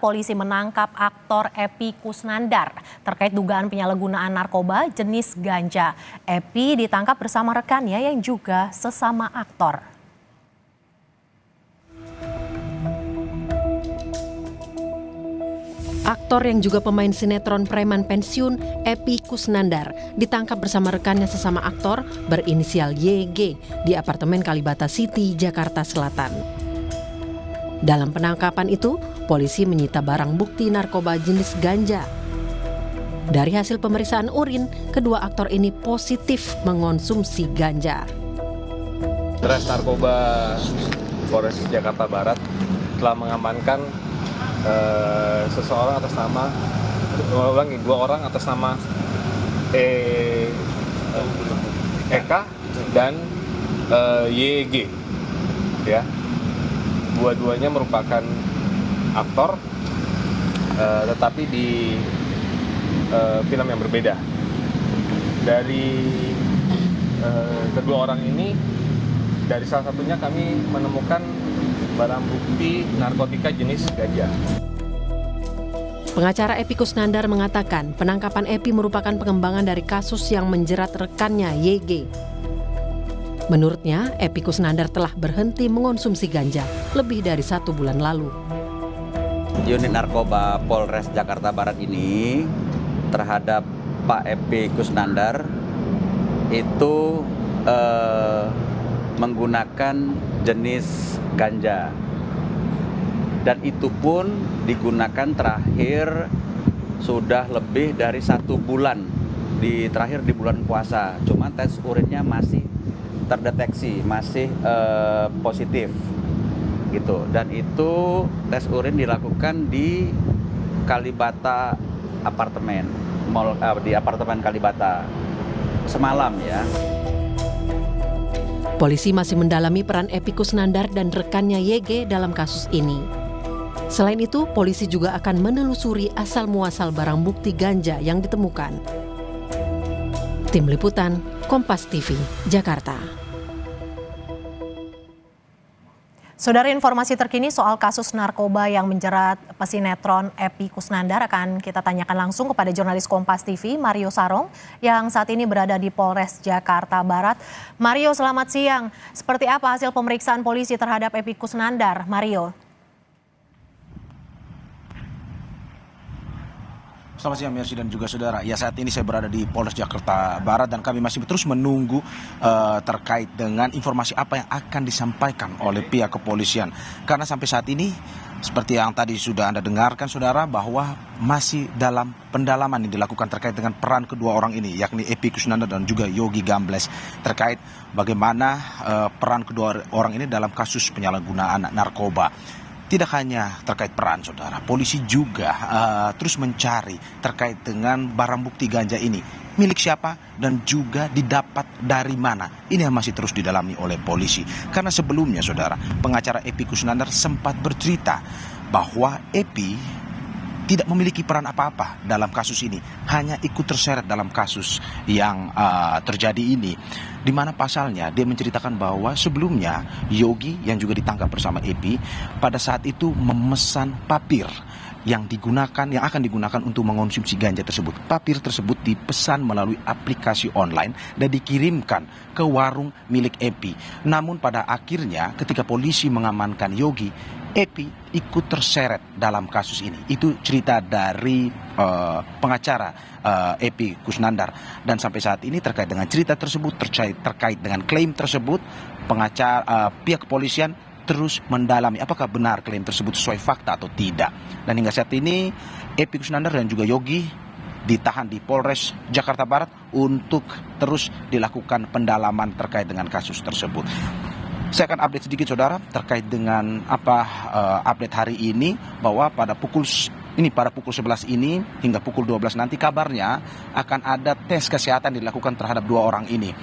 Polisi menangkap aktor Epy Kusnandar terkait dugaan penyalahgunaan narkoba jenis ganja. Epy ditangkap bersama rekannya yang juga sesama aktor. Aktor yang juga pemain sinetron preman pensiun, Epy Kusnandar, ditangkap bersama rekannya sesama aktor berinisial YG di apartemen Kalibata City, Jakarta Selatan. Dalam penangkapan itu, polisi menyita barang bukti narkoba jenis ganja. Dari hasil pemeriksaan urin, kedua aktor ini positif mengonsumsi ganja. Res Narkoba Polres Jakarta Barat telah mengamankan dua orang atas nama Eka dan YG, ya. Dua-duanya merupakan aktor, tetapi di film yang berbeda. Dari kedua orang ini, dari salah satunya kami menemukan barang bukti narkotika jenis ganja. Pengacara Epy Kusnandar mengatakan penangkapan Epy merupakan pengembangan dari kasus yang menjerat rekannya YG. Menurutnya, Epy Kusnandar telah berhenti mengonsumsi ganja lebih dari 1 bulan lalu. Unit Narkoba Polres Jakarta Barat ini terhadap Pak Epy Kusnandar itu menggunakan jenis ganja. Dan itu pun digunakan terakhir sudah lebih dari 1 bulan, terakhir di bulan puasa. Cuma tes urinnya masih terdeteksi, masih positif gitu. Dan itu tes urin dilakukan di Kalibata apartemen, di apartemen Kalibata semalam, ya. Polisi masih mendalami peran Epy Kusnandar dan rekannya YG dalam kasus ini. Selain itu, polisi juga akan menelusuri asal-muasal barang bukti ganja yang ditemukan. Tim Liputan, Kompas TV, Jakarta. Saudara, informasi terkini soal kasus narkoba yang menjerat pesinetron Epy Kusnandar akan kita tanyakan langsung kepada jurnalis Kompas TV, Mario Sarong, yang saat ini berada di Polres Jakarta Barat. Mario, selamat siang. Seperti apa hasil pemeriksaan polisi terhadap Epy Kusnandar, Mario? Selamat siang, Mercy dan juga saudara. Ya, saat ini saya berada di Polres Jakarta Barat dan kami masih terus menunggu terkait dengan informasi apa yang akan disampaikan oleh pihak kepolisian. Karena sampai saat ini, seperti yang tadi sudah Anda dengarkan, saudara, bahwa masih dalam pendalaman yang dilakukan terkait dengan peran kedua orang ini, yakni Epy Kusnandar dan juga Yogi Gambles, terkait bagaimana peran kedua orang ini dalam kasus penyalahgunaan narkoba. Tidak hanya terkait peran, saudara, polisi juga terus mencari terkait dengan barang bukti ganja ini, milik siapa dan juga didapat dari mana. Ini yang masih terus didalami oleh polisi. Karena sebelumnya, saudara, pengacara Epy Kusnandar sempat bercerita bahwa Epy tidak memiliki peran apa-apa dalam kasus ini, hanya ikut terseret dalam kasus yang terjadi ini. Di mana pasalnya dia menceritakan bahwa sebelumnya Yogi yang juga ditangkap bersama Epy pada saat itu memesan papir yang akan digunakan untuk mengonsumsi ganja tersebut. Papir tersebut dipesan melalui aplikasi online dan dikirimkan ke warung milik Epy. Namun pada akhirnya ketika polisi mengamankan Yogi, Epy ikut terseret dalam kasus ini. Itu cerita dari pengacara Epy Kusnandar. Dan sampai saat ini terkait dengan cerita tersebut, terkait dengan klaim tersebut, pihak kepolisian terus mendalami apakah benar klaim tersebut sesuai fakta atau tidak. Dan hingga saat ini Epy Kusnandar dan juga Yogi ditahan di Polres Jakarta Barat untuk terus dilakukan pendalaman terkait dengan kasus tersebut. Saya akan update sedikit, saudara, terkait dengan update hari ini, bahwa pada pukul 11 ini hingga pukul 12 nanti kabarnya akan ada tes kesehatan dilakukan terhadap 2 orang ini.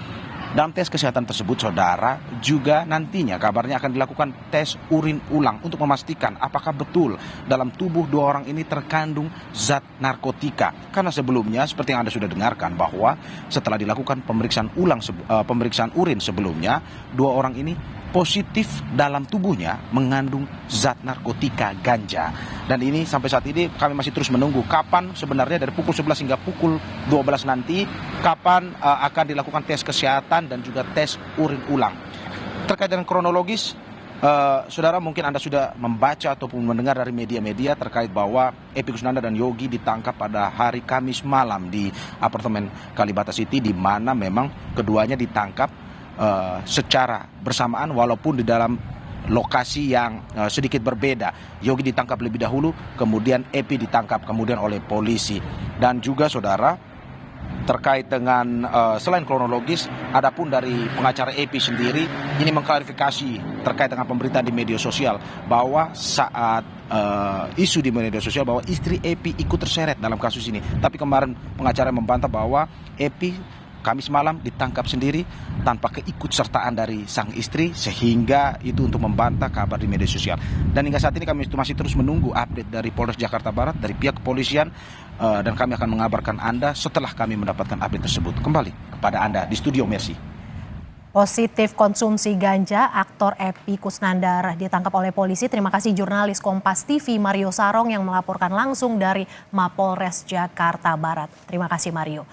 Dalam tes kesehatan tersebut, saudara, juga nantinya kabarnya akan dilakukan tes urin ulang untuk memastikan apakah betul dalam tubuh 2 orang ini terkandung zat narkotika. Karena sebelumnya, seperti yang Anda sudah dengarkan, bahwa setelah dilakukan pemeriksaan urin sebelumnya, 2 orang ini positif dalam tubuhnya mengandung zat narkotika ganja. Dan ini sampai saat ini kami masih terus menunggu kapan sebenarnya dari pukul 11 hingga pukul 12 nanti kapan akan dilakukan tes kesehatan dan juga tes urin ulang. Terkait dengan kronologis, saudara mungkin Anda sudah membaca ataupun mendengar dari media-media terkait bahwa Epi Kusnandar dan Yogi ditangkap pada hari Kamis malam di apartemen Kalibata City, di mana memang keduanya ditangkap secara bersamaan walaupun di dalam lokasi yang sedikit berbeda. Yogi ditangkap lebih dahulu, kemudian Epi ditangkap kemudian oleh polisi. Dan juga saudara, terkait dengan selain kronologis, adapun dari pengacara Epi sendiri ini mengklarifikasi terkait dengan pemberitaan di media sosial bahwa saat isu di media sosial bahwa istri Epi ikut terseret dalam kasus ini. Tapi kemarin pengacara membantah bahwa Epi Kamis malam ditangkap sendiri tanpa keikutsertaan dari sang istri, sehingga itu untuk membantah kabar di media sosial. Dan hingga saat ini kami masih terus menunggu update dari Polres Jakarta Barat, dari pihak kepolisian, dan kami akan mengabarkan Anda setelah kami mendapatkan update tersebut. Kembali kepada Anda di studio, Mercy. Positif konsumsi ganja, aktor Epi Kusnandar ditangkap oleh polisi. Terima kasih jurnalis Kompas TV Mario Sarong yang melaporkan langsung dari Mapolres Jakarta Barat. Terima kasih Mario.